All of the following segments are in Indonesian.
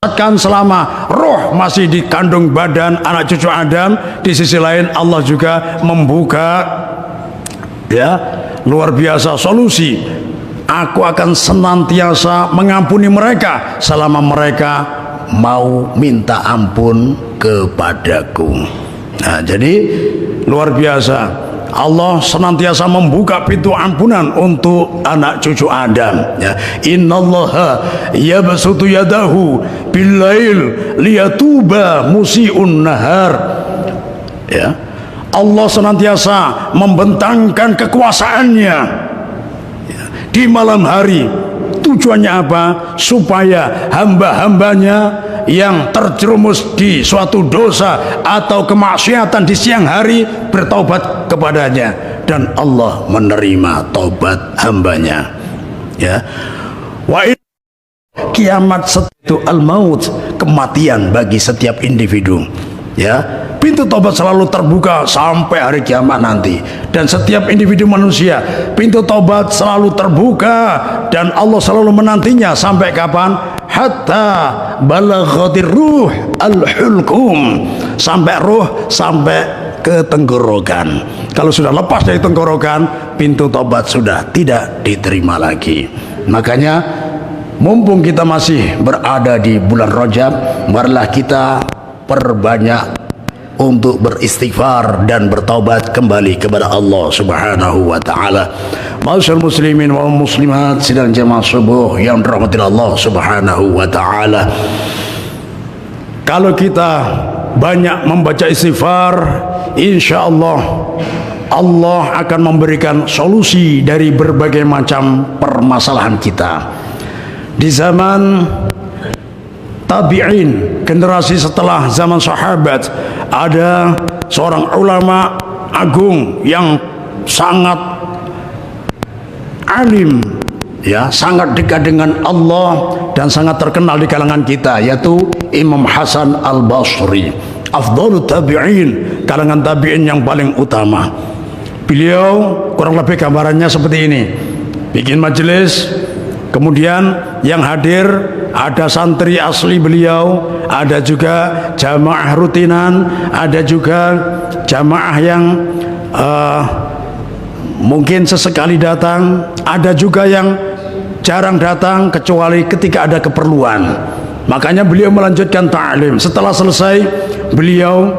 kan selama roh masih di kandung badan anak cucu Adam. Di sisi lain Allah juga membuka ya luar biasa solusi. Aku akan senantiasa mengampuni mereka selama mereka mau minta ampun kepadaku. Nah, jadi luar biasa. Allah senantiasa membuka pintu ampunan untuk anak cucu Adam ya. Innallaha yabsutu yadahu billail liyatuba musiun nahar ya. Allah senantiasa membentangkan kekuasaannya ya, di malam hari. Tujuannya apa? Supaya hamba-hambanya yang terjerumus di suatu dosa atau kemaksiatan di siang hari bertaubat kepadanya, dan Allah menerima taubat hambanya ya. Wa kiamat itu al-maut, kematian bagi setiap individu ya. Pintu taubat selalu terbuka sampai hari kiamat nanti, dan setiap individu manusia pintu taubat selalu terbuka, dan Allah selalu menantinya sampai kapan? Hatta balaghatir ruh al-hulqum, sampai ruh sampai ke tenggorokan. Kalau sudah lepas dari tenggorokan, pintu taubat sudah tidak diterima lagi. Makanya mumpung kita masih berada di bulan Rajab, marilah kita perbanyak untuk beristighfar dan bertaubat kembali kepada Allah Subhanahu wa taala. Ma'asyiral muslimin wal muslimat sidang jamaah subuh yang dirahmati Allah Subhanahu wa taala. Kalau kita banyak membaca istighfar, insyaallah Allah akan memberikan solusi dari berbagai macam permasalahan kita. Di zaman tabi'in, generasi setelah zaman sahabat, ada seorang ulama agung yang sangat alim ya, sangat dekat dengan Allah dan sangat terkenal di kalangan kita, yaitu Imam Hasan Al-Basri, afdhalut tabi'in, kalangan tabi'in yang paling utama. Beliau kurang lebih gambarannya seperti ini: bikin majelis, kemudian yang hadir ada santri asli beliau, ada juga jamaah rutinan, ada juga jamaah yang mungkin sesekali datang, ada juga yang jarang datang kecuali ketika ada keperluan. Makanya beliau melanjutkan ta'lim. Setelah selesai, beliau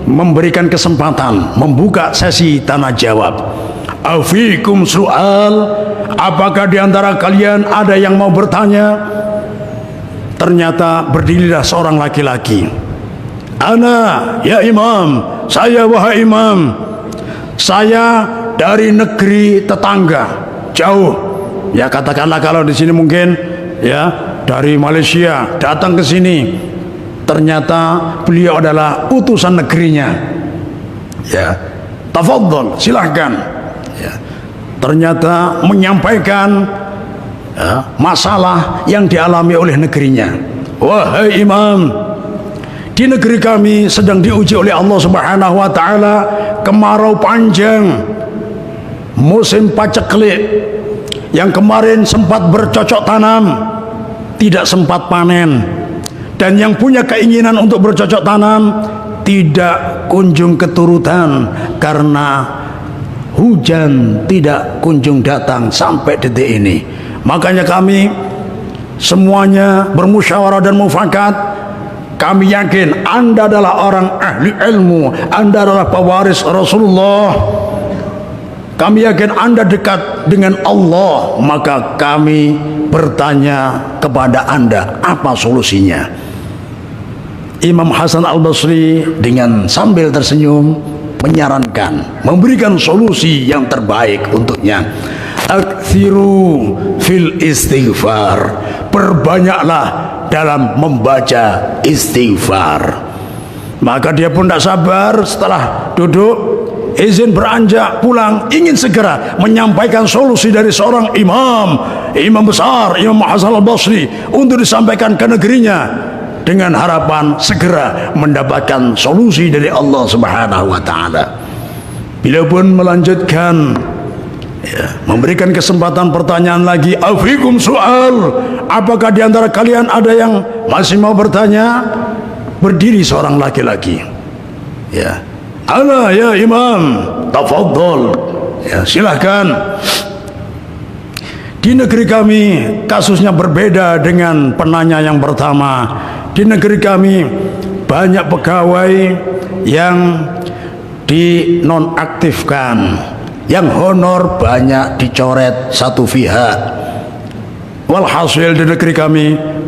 memberikan kesempatan membuka sesi tanya jawab. Afikum soal, apakah di antara kalian ada yang mau bertanya? Ternyata berdirilah seorang laki-laki. Ana ya imam, saya wahai imam, saya dari negeri tetangga jauh ya, katakanlah kalau di sini mungkin ya dari Malaysia datang ke sini. Ternyata beliau adalah utusan negerinya ya. Tafadhol, silahkan ya. Ternyata menyampaikan ya, masalah yang dialami oleh negerinya. Wahai imam, di negeri kami sedang diuji oleh Allah Subhanahu wa taala, kemarau panjang, musim paceklik, yang kemarin sempat bercocok tanam tidak sempat panen, dan yang punya keinginan untuk bercocok tanam tidak kunjung keturutan karena hujan tidak kunjung datang sampai detik ini. Makanya kami semuanya bermusyawarah dan mufakat. Kami yakin Anda adalah orang ahli ilmu, Anda adalah pewaris Rasulullah. Kami yakin Anda dekat dengan Allah, maka kami bertanya kepada Anda, apa solusinya? Imam Hasan Al-Basri dengan sambil tersenyum menyarankan, memberikan solusi yang terbaik untuknya. Aktsiru fil istighfar, perbanyaklah dalam membaca istighfar. Maka dia pun tidak sabar, setelah duduk izin beranjak pulang, ingin segera menyampaikan solusi dari seorang imam besar, Imam Hasan Al-Basri, untuk disampaikan ke negerinya dengan harapan segera mendapatkan solusi dari Allah Subhanahu wa taala. Beliau pun melanjutkan Ya, memberikan kesempatan pertanyaan lagi. Afikum soal, apakah di antara kalian ada yang masih mau bertanya? Berdiri seorang laki-laki. Ya, ana ya imam, tafadhol. Ya, silahkan. Di negeri kami kasusnya berbeda dengan penanya yang pertama. Di negeri kami banyak pegawai yang dinonaktifkan, yang honor banyak dicoret satu pihak. Walhasil di negeri kami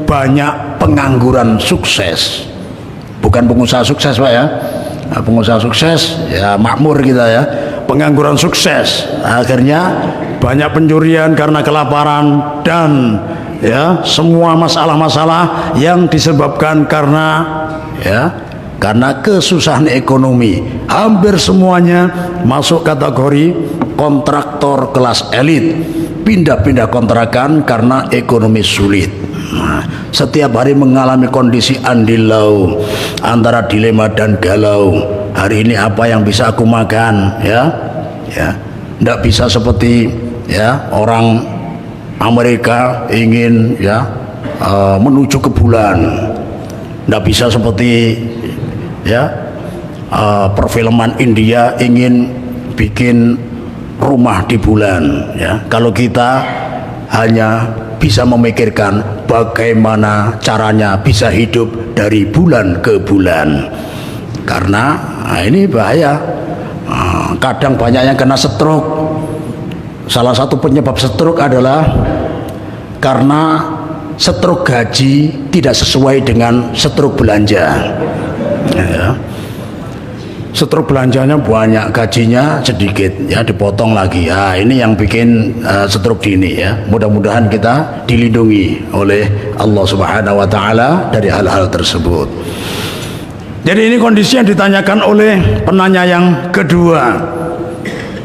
banyak pengangguran sukses. Bukan pengusaha sukses Pak ya. Nah, pengusaha sukses ya makmur kita ya. Pengangguran sukses, akhirnya banyak pencurian karena kelaparan dan ya semua masalah-masalah yang disebabkan karena kesusahan ekonomi. Hampir semuanya masuk kategori kontraktor kelas elit, pindah-pindah kontrakan karena ekonomi sulit. Nah, setiap hari mengalami kondisi andilau antara dilema dan galau. Hari ini apa yang bisa aku makan, tidak bisa seperti orang Amerika ingin menuju ke bulan, tidak bisa seperti perfilman India ingin bikin rumah di bulan. Kalau kita hanya bisa memikirkan bagaimana caranya bisa hidup dari bulan ke bulan. Karena ini bahaya. Kadang banyak yang kena stroke. Salah satu penyebab stroke adalah karena stroke gaji tidak sesuai dengan stroke belanja. Stroke belanjanya banyak, gajinya sedikit, dipotong lagi. Ini yang bikin stroke dini ya. Mudah-mudahan kita dilindungi oleh Allah Subhanahu wa taala dari hal-hal tersebut. Jadi ini kondisi yang ditanyakan oleh penanya yang kedua.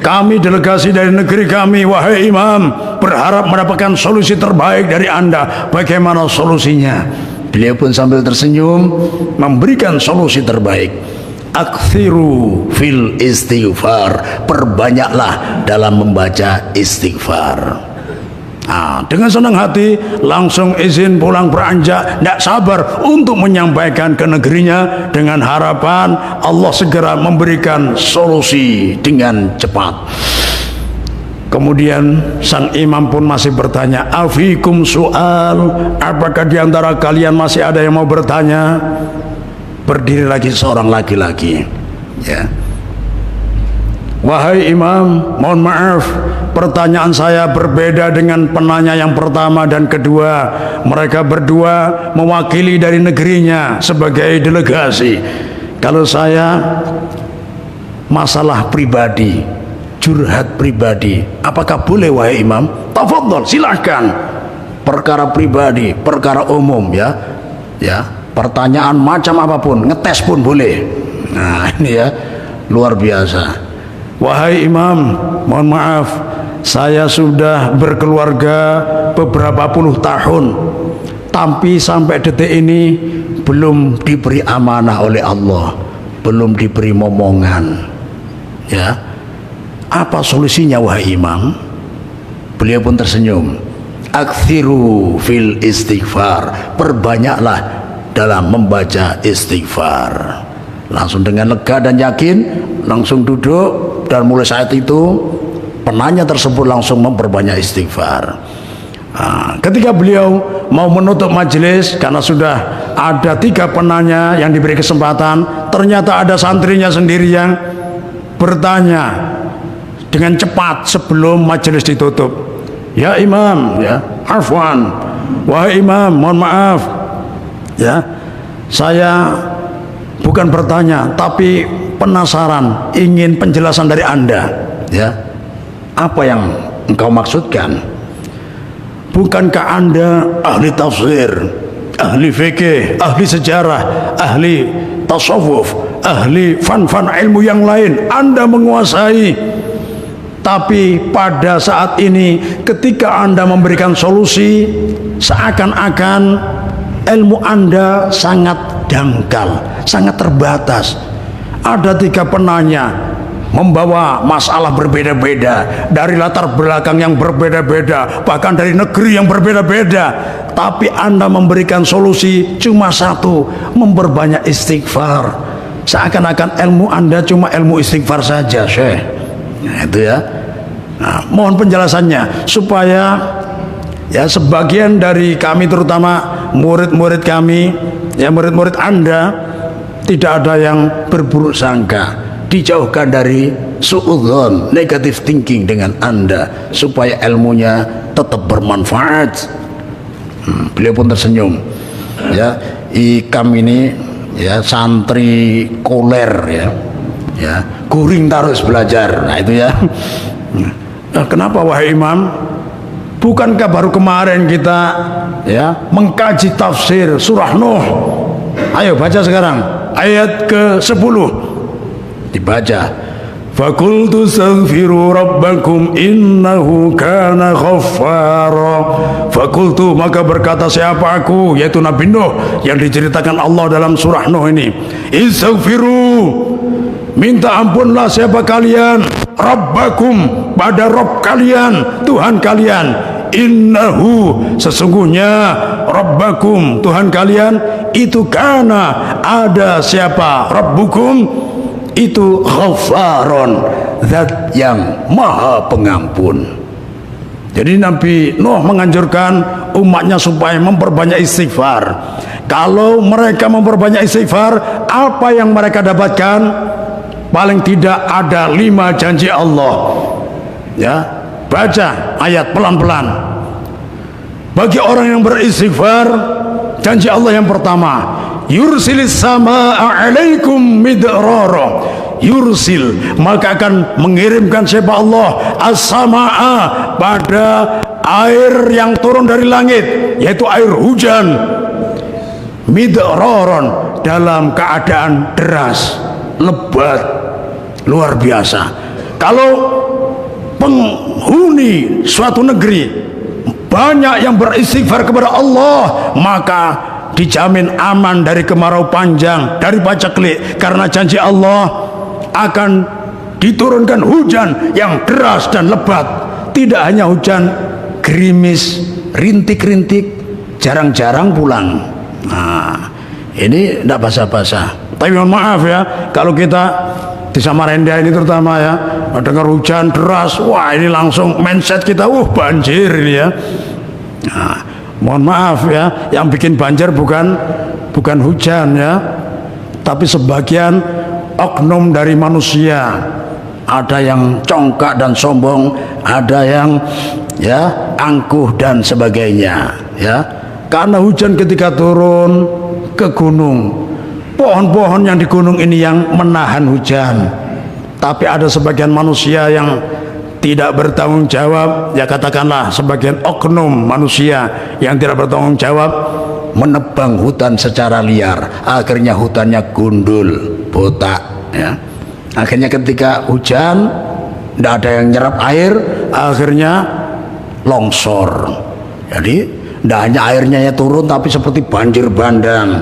Kami delegasi dari negeri kami, wahai imam, berharap mendapatkan solusi terbaik dari Anda. Bagaimana solusinya? Beliau pun sambil tersenyum memberikan solusi terbaik. Aktsiru fil istighfar, perbanyaklah dalam membaca istighfar. Dengan senang hati langsung izin pulang beranjak, tidak sabar untuk menyampaikan ke negerinya dengan harapan Allah segera memberikan solusi dengan cepat. Kemudian sang imam pun masih bertanya, afikum soal, apakah di antara kalian masih ada yang mau bertanya? Berdiri lagi seorang laki-laki. Wahai imam, mohon maaf, pertanyaan saya berbeda dengan penanya yang pertama dan kedua. Mereka berdua mewakili dari negerinya sebagai delegasi. Kalau saya masalah pribadi, curhat pribadi, apakah boleh wahai imam? Tafadhol, silahkan. Perkara pribadi, perkara umum pertanyaan macam apapun, ngetes pun boleh. Nah ini luar biasa. Wahai imam, mohon maaf, saya sudah berkeluarga beberapa puluh tahun, tapi sampai detik ini belum diberi amanah oleh Allah, belum diberi momongan. Apa solusinya wahai imam? Beliau pun tersenyum. Aktsiru fil istighfar, perbanyaklah dalam membaca istighfar. Langsung dengan lega dan yakin langsung duduk, dan mulai saat itu penanya tersebut langsung memperbanyak istighfar. Ketika beliau mau menutup majelis, karena sudah ada 3 penanya yang diberi kesempatan, ternyata ada santrinya sendiri yang bertanya dengan cepat sebelum majelis ditutup. Ya imam, afwan, wahai imam, mohon maaf, saya bukan bertanya tapi penasaran, ingin penjelasan dari Anda. Apa yang engkau maksudkan? Bukankah Anda ahli tafsir, ahli fikih, ahli sejarah, ahli tasawuf, ahli fan-fan ilmu yang lain? Anda menguasai. Tapi pada saat ini ketika Anda memberikan solusi, seakan-akan ilmu Anda sangat dangkal, sangat terbatas. Ada 3 penanya, membawa masalah berbeda-beda, dari latar belakang yang berbeda-beda, bahkan dari negeri yang berbeda-beda, tapi Anda memberikan solusi cuma satu, memperbanyak istighfar. Seakan-akan ilmu Anda cuma ilmu istighfar saja, Syekh. Nah, itu ya. Nah, mohon penjelasannya supaya ya sebagian dari kami, terutama murid-murid kami, ya murid-murid Anda, tidak ada yang berburuk sangka, dijauhkan dari suudzon, negative thinking dengan Anda, supaya ilmunya tetap bermanfaat. Beliau pun tersenyum. Ya, Ikam ini ya santri koler ya, guring terus belajar. Nah itu ya. Kenapa wahai Imam? Bukankah baru kemarin kita ya mengkaji tafsir surah Nuh? Ayo baca sekarang ayat ke-10. Dibaca. Fakultu astaghfiru rabbakum innahu kana ghaffara. Fakultu, maka berkata siapa aku, yaitu Nabi Nuh yang diceritakan Allah dalam surah Nuh ini. Istaghfiru, minta ampunlah siapa kalian, rabbakum, pada Rabb kalian, Tuhan kalian. Innahu, sesungguhnya, rabbakum, Tuhan kalian, itu kana, ada siapa, rabbukum, itu ghafaron, zat yang maha pengampun. Jadi Nabi Nuh menganjurkan umatnya supaya memperbanyak istighfar. Kalau mereka memperbanyak istighfar, apa yang mereka dapatkan? Paling tidak ada 5 janji Allah. Ya, baca ayat pelan-pelan. Bagi orang yang beristighfar, janji Allah yang pertama, yursilis samaa'a 'alaikum midrara. Yursil, maka akan mengirimkan siapa Allah as-samaa'a, pada air yang turun dari langit, yaitu air hujan, midraron, dalam keadaan deras, lebat, luar biasa. Kalau penghuni suatu negeri banyak yang beristighfar kepada Allah, maka dijamin aman dari kemarau panjang, dari paceklik, karena janji Allah akan diturunkan hujan yang deras dan lebat. Tidak hanya hujan gerimis, rintik-rintik, jarang-jarang pulang. Nah, ini tidak basa-basa. Tapi mohon maaf ya, kalau kita di Samarinda ini terutama ya, dengar hujan deras, wah ini langsung mindset kita, banjir ini ya. Nah, mohon maaf ya, yang bikin banjir bukan hujan ya, tapi sebagian oknum dari manusia. Ada yang congkak dan sombong, ada yang ya angkuh dan sebagainya ya. Karena hujan ketika turun ke gunung, pohon-pohon yang di gunung ini yang menahan hujan. Tapi ada sebagian manusia yang tidak bertanggung jawab, ya katakanlah sebagian oknum manusia yang tidak bertanggung jawab, menebang hutan secara liar. Akhirnya hutannya gundul, botak ya. Akhirnya ketika hujan tidak ada yang nyerap air, akhirnya longsor. Jadi tidak hanya airnya yang turun, tapi seperti banjir bandang,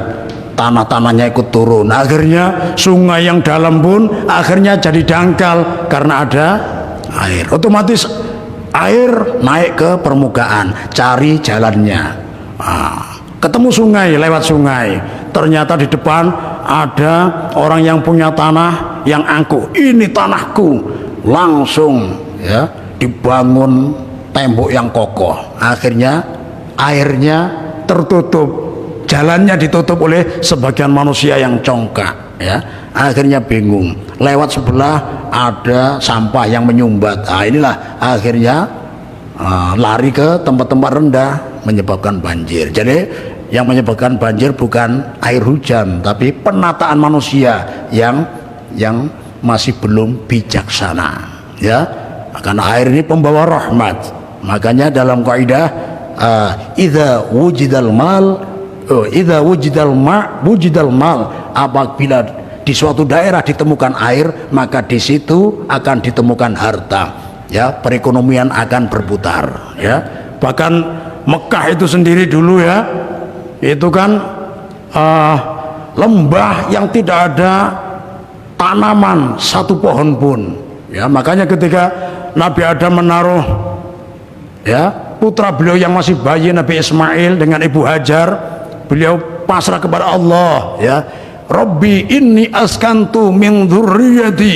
tanah-tanahnya ikut turun. Akhirnya sungai yang dalam pun akhirnya jadi dangkal karena ada air. Otomatis air naik ke permukaan, cari jalannya. Ketemu sungai, lewat sungai, ternyata di depan ada orang yang punya tanah yang angkuh. Ini tanahku, langsung ya dibangun tembok yang kokoh. Akhirnya airnya tertutup, jalannya ditutup oleh sebagian manusia yang congkak ya. Akhirnya bingung, lewat sebelah ada sampah yang menyumbat. Inilah akhirnya lari ke tempat-tempat rendah, menyebabkan banjir. Jadi yang menyebabkan banjir bukan air hujan, tapi penataan manusia yang masih belum bijaksana ya. Karena air ini pembawa rahmat. Makanya dalam kaidah idza wujidal mal, apabila di suatu daerah ditemukan air, maka di situ akan ditemukan harta ya, perekonomian akan berputar ya. Bahkan Mekah itu sendiri dulu ya, itu kan lembah yang tidak ada tanaman satu pohon pun. Ya, makanya ketika Nabi Adam menaruh ya putra beliau yang masih bayi Nabi Ismail dengan Ibu Hajar, beliau pasrah kepada Allah, ya. Rabbi inni askantu min dzurriyyati,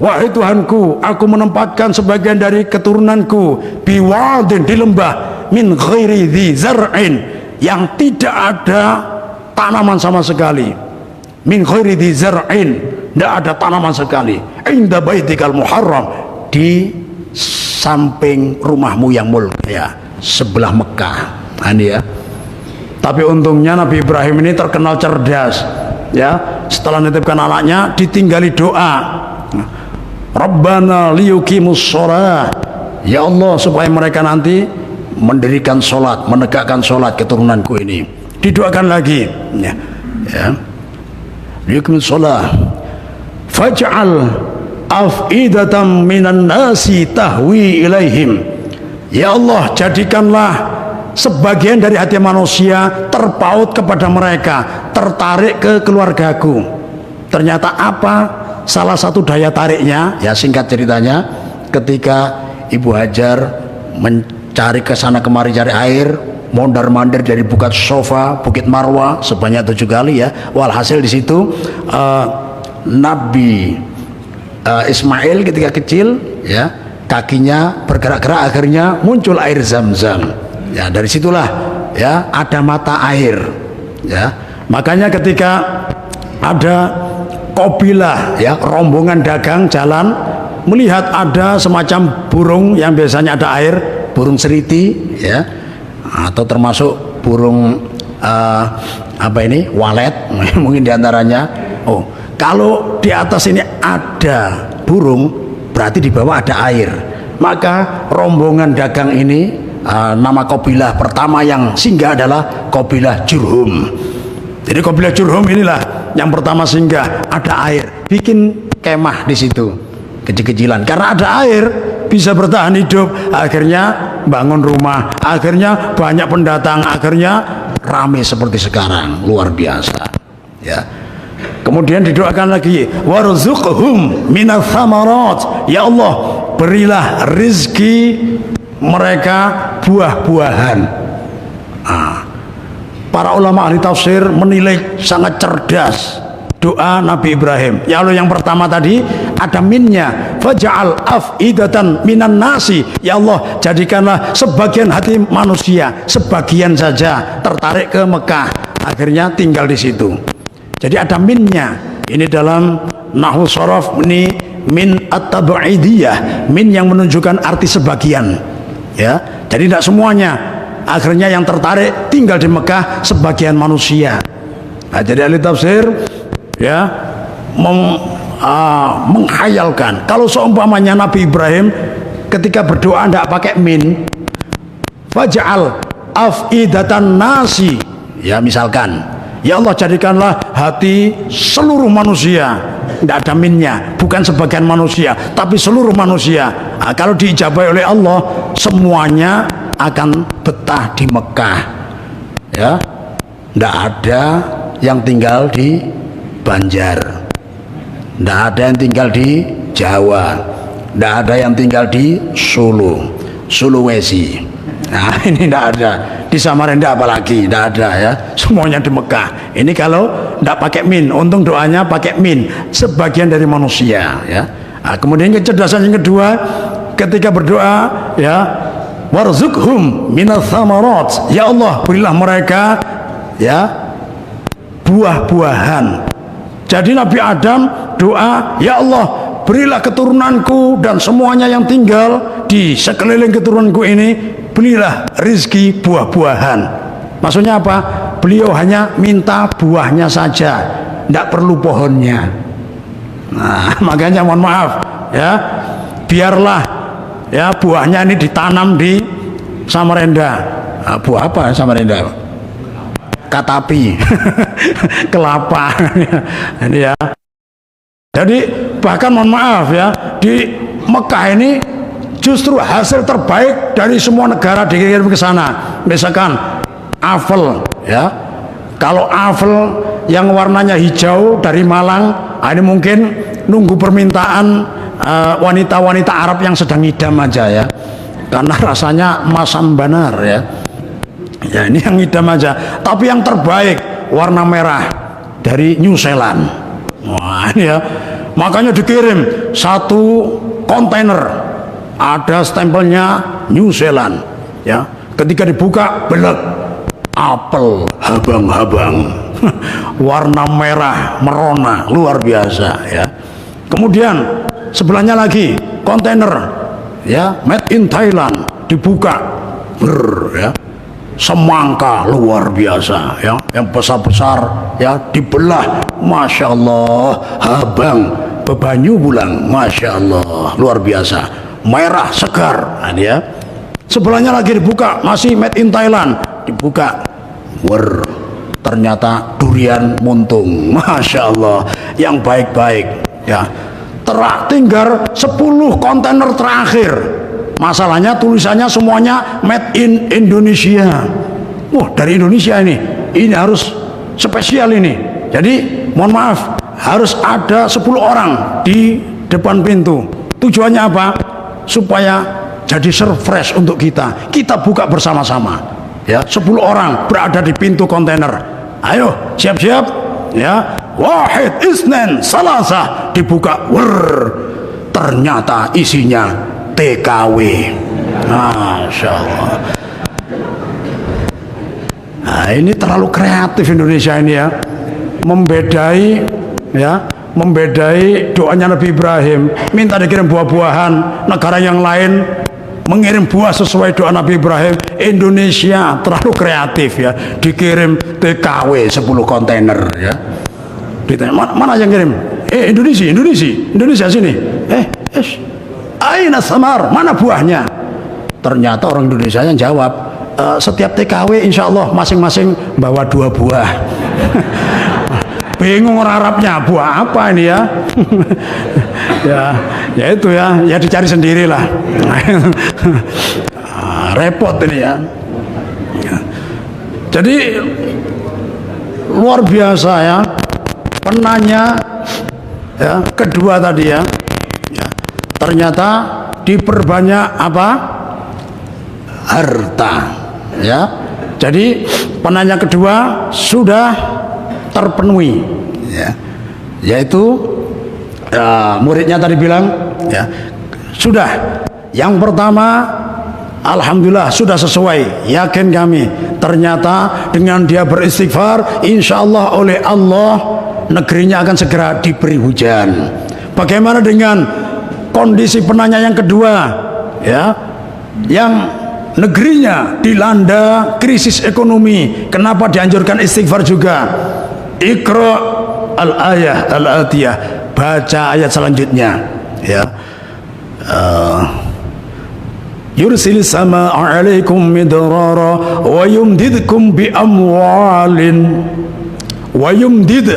wahai Tuhanku, aku menempatkan sebagian dari keturunanku biwadin, di lembah, min ghairi dzi zar'in, yang tidak ada tanaman sama sekali, min ghairi dzi zar'in, tidak ada tanaman sekali, inda baitikal muharram, di samping rumahmu yang mulia, sebelah Mekah. Ini ya. Tapi untungnya Nabi Ibrahim ini terkenal cerdas, ya. Setelah menitipkan anaknya, ditinggali doa, Rabbana liyuqimus shalah, ya Allah, supaya mereka nanti mendirikan sholat, menegakkan sholat keturunanku ini. Didoakan lagi, ya. Liyuqimus shalah, faj'al af'idatan minan nasi tahwi ilaihim, ya Allah, jadikanlah sebagian dari hati manusia terpaut kepada mereka, tertarik ke keluargaku. Ternyata apa salah satu daya tariknya? Ya, singkat ceritanya, ketika Ibu Hajar mencari ke sana kemari cari air, mondar-mandir dari Bukit Sofa, Bukit Marwah sebanyak 7 kali, ya. Walhasil di situ Nabi Ismail ketika kecil, ya, kakinya bergerak-gerak, akhirnya muncul air Zam-Zam. Ya, dari situlah, ya, ada mata air, ya. Makanya ketika ada kabilah, ya, rombongan dagang jalan, melihat ada semacam burung yang biasanya ada air, burung seriti, ya, atau termasuk burung apa ini, walet mungkin diantaranya. Oh, kalau di atas ini ada burung, berarti di bawah ada air. Maka rombongan dagang ini, nama kabilah pertama yang singgah adalah kabilah Jurhum. Jadi kabilah Jurhum inilah yang pertama singgah, ada air, bikin kemah di situ, kecil-kecilan. Karena ada air bisa bertahan hidup, akhirnya bangun rumah, akhirnya banyak pendatang, akhirnya ramai seperti sekarang, luar biasa, ya. Kemudian didoakan lagi, warzuqhum minas samarat, ya Allah, berilah rizki mereka buah-buahan. Para ulama ahli tafsir menilai sangat cerdas doa Nabi Ibrahim. Ya Allah, yang pertama tadi ada minnya, faj'al af'idatan minan nasi, ya Allah, jadikanlah sebagian hati manusia, sebagian saja tertarik ke Mekah, akhirnya tinggal di situ. Jadi ada minnya. Ini dalam nahwu shorof, ini min at-tabu'idiyah, min yang menunjukkan arti sebagian, ya. Jadi tidak semuanya, akhirnya yang tertarik tinggal di Mekah sebagian manusia. Nah, jadi ahli tafsir, ya, menghayalkan kalau seumpamanya Nabi Ibrahim ketika berdoa tidak pakai min, faj'al af'idatan nasi, ya, misalkan, ya Allah, jadikanlah hati seluruh manusia, tidak ada minnya, bukan sebagian manusia tapi seluruh manusia. Nah, kalau diijabai oleh Allah, semuanya akan betah di Mekah, ya. Tidak ada yang tinggal di Banjar, tidak ada yang tinggal di Jawa, tidak ada yang tinggal di Solo, Sulawesi. Nah, ini tidak ada di Samarinda, apalagi tidak ada, ya, semuanya di Mekah. Ini kalau tidak pakai min, untung doanya pakai min, sebagian dari manusia, ya. Nah, kemudian kecerdasan yang kedua ketika berdoa, ya, warzuqhum minas samarat, ya Allah, berilah mereka, ya, buah-buahan. Jadi Nabi Adam doa, ya Allah, berilah keturunanku dan semuanya yang tinggal di sekeliling keturunanku ini, berilah rizki buah-buahan. Maksudnya apa? Beliau hanya minta buahnya saja, tidak perlu pohonnya. Nah, makanya mohon maaf, ya, biarlah, ya, buahnya ini ditanam di Samarinda. Nah, buah apa Samarinda? Katapi, kelapa. Ini, ya. Jadi bahkan mohon maaf, ya, di Mekah ini justru hasil terbaik dari semua negara dikirim ke sana. Misalkan apel, ya, kalau apel yang warnanya hijau dari Malang, Ini mungkin nunggu permintaan wanita-wanita Arab yang sedang ngidam aja ya, karena rasanya masam banar ya. Ya ini yang ngidam aja, tapi yang terbaik warna merah dari New Zealand. Wah ini ya, makanya dikirim satu kontainer ada stempelnya New Zealand ya. Ketika dibuka belek, apel habang-habang warna merah merona luar biasa ya. Kemudian sebelahnya lagi kontainer ya, made in Thailand, dibuka ya, semangka luar biasa ya, yang besar-besar ya, dibelah, masya Allah, habang bebanyu bulang, masya Allah, luar biasa, merah segar ya. Sebelahnya lagi dibuka, masih made in Thailand, dibuka, ternyata durian muntung, masya Allah, yang baik-baik ya. Tinggal 10 kontainer terakhir, masalahnya tulisannya semuanya made in Indonesia. Wah, dari Indonesia ini harus spesial ini. Jadi mohon maaf, harus ada 10 orang di depan pintu. Tujuannya apa? Supaya jadi surprise untuk kita buka bersama-sama ya. 10 orang berada di pintu kontainer, ayo siap-siap ya, wahid isnen salasa, dibuka, ternyata isinya TKW, masya Allah. Nah ini terlalu kreatif Indonesia ini ya, membedai doanya Nabi Ibrahim, minta dikirim buah-buahan. Negara yang lain mengirim buah sesuai doa Nabi Ibrahim. Indonesia terlalu kreatif ya, dikirim TKW 10 kontainer ya. Ditanya, mana yang kirim? Indonesia sini. Aina samar, mana buahnya? Ternyata orang Indonesia yang jawab, setiap TKW insya Allah masing-masing bawa 2 buah. Bingung orang Arabnya, buah apa ini ya? ya itu ya dicari sendirilah. Repot ini ya. Jadi luar biasa ya, penanya ya kedua tadi ya, ternyata diperbanyak apa? Harta ya. Jadi penanya kedua sudah terpenuhi ya, yaitu muridnya tadi bilang ya, sudah yang pertama alhamdulillah sudah sesuai, yakin kami. Ternyata dengan dia beristighfar, insya Allah oleh Allah negerinya akan segera diberi hujan. Bagaimana dengan kondisi penanya yang kedua ya, yang negerinya dilanda krisis ekonomi? Kenapa dianjurkan istighfar juga? Iqra al-ayah al-atiyah, baca ayat selanjutnya ya. Yursilis sama alaikum midrara wa yumdidkum bi amwalin wa yumdid,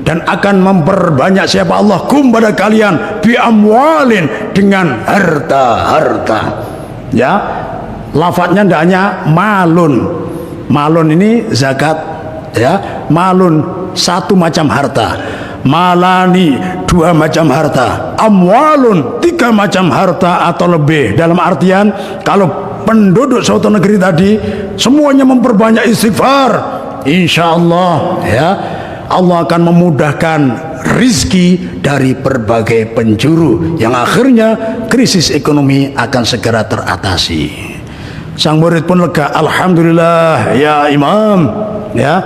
dan akan memperbanyak siapa Allah kum pada kalian bi amwalin, dengan harta ya. Lafadznya tidak hanya malun ini zakat ya, malun satu macam harta, malani 2 macam harta, amwalun 3 macam harta atau lebih. Dalam artian kalau penduduk suatu negeri tadi semuanya memperbanyak istighfar, insya Allah ya, Allah akan memudahkan rizki dari berbagai penjuru, yang akhirnya krisis ekonomi akan segera teratasi. Sang murid pun lega, alhamdulillah ya imam ya,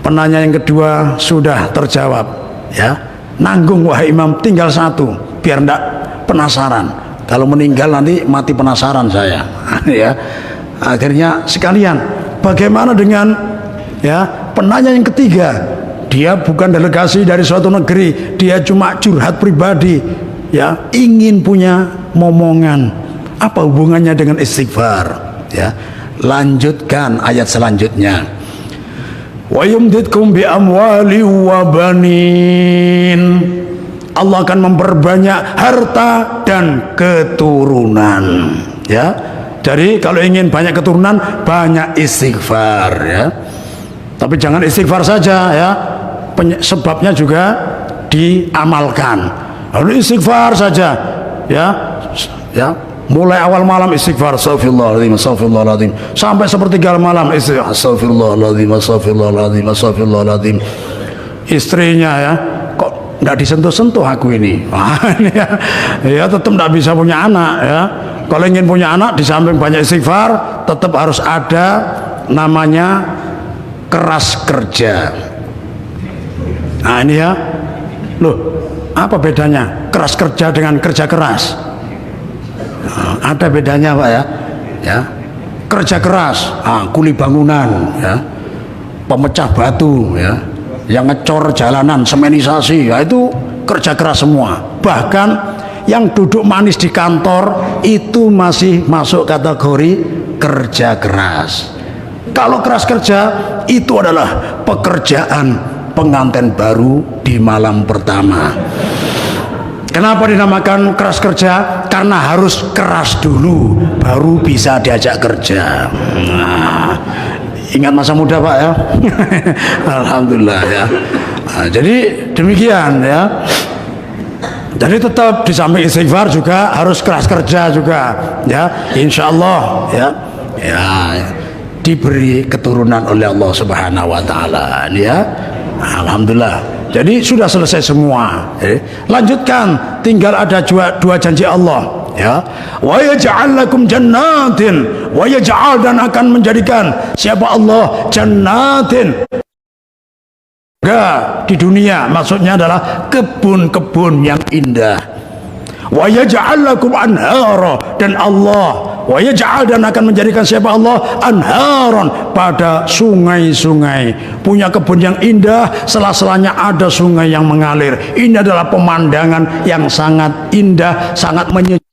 penanya yang kedua sudah terjawab ya. Nanggung wahai imam, tinggal 1, biar ndak penasaran, kalau meninggal nanti mati penasaran saya ya. Akhirnya sekalian, bagaimana dengan ya penanya yang ketiga? Dia bukan delegasi dari suatu negeri, dia cuma curhat pribadi ya, ingin punya momongan. Apa hubungannya dengan istighfar ya? Lanjutkan ayat selanjutnya, wa yumdidkum bi amwali wa banin, Allah akan memperbanyak harta dan keturunan ya. Jadi kalau ingin banyak keturunan, banyak istighfar ya. Tapi jangan istighfar saja ya, sebabnya juga diamalkan. Lalu istighfar saja, ya, mulai awal malam istighfar, astagfirullahaladzim, astagfirullahaladzim, sampai sepertiga malam istighfar, astagfirullahaladzim, astagfirullahaladzim, astagfirullahaladzim. Istrinya, ya, kok nggak disentuh-sentuh aku ini, ya tetap nggak bisa punya anak, ya. Kalau ingin punya anak, di samping banyak istighfar, tetap harus ada namanya keras kerja. Nah ini ya, loh, apa bedanya keras kerja dengan kerja keras? Nah, ada bedanya Pak, ya. Kerja keras, kuli bangunan, ya, pemecah batu, ya, yang ngecor jalanan, semenisasi, ya, itu kerja keras semua. Bahkan yang duduk manis di kantor itu masih masuk kategori kerja keras. Kalau keras kerja itu adalah pekerjaan pengantin baru di malam pertama. Kenapa dinamakan keras kerja? Karena harus keras dulu baru bisa diajak kerja. Nah, ingat masa muda Pak, ya. Alhamdulillah, ya. Nah, jadi demikian, ya. Jadi tetap di samping istighfar juga harus keras kerja juga, ya. Insya Allah, ya, diberi keturunan oleh Allah Subhanahu Wa Taala, ya. Alhamdulillah. Jadi sudah selesai semua. Lanjutkan, tinggal ada dua janji Allah, ya. Wa yaj'al lakum jannatin, wa yaj'al, dan akan menjadikan siapa Allah jannatin. Di dunia maksudnya adalah kebun-kebun yang indah. Wa yaj'al lakum anhara, dan Allah wa yaj'al, dan akan menjadikan siapa Allah anharon, pada sungai-sungai. Punya kebun yang indah, sela-selanya ada sungai yang mengalir. Ini adalah pemandangan yang sangat indah, sangat menyejukkan.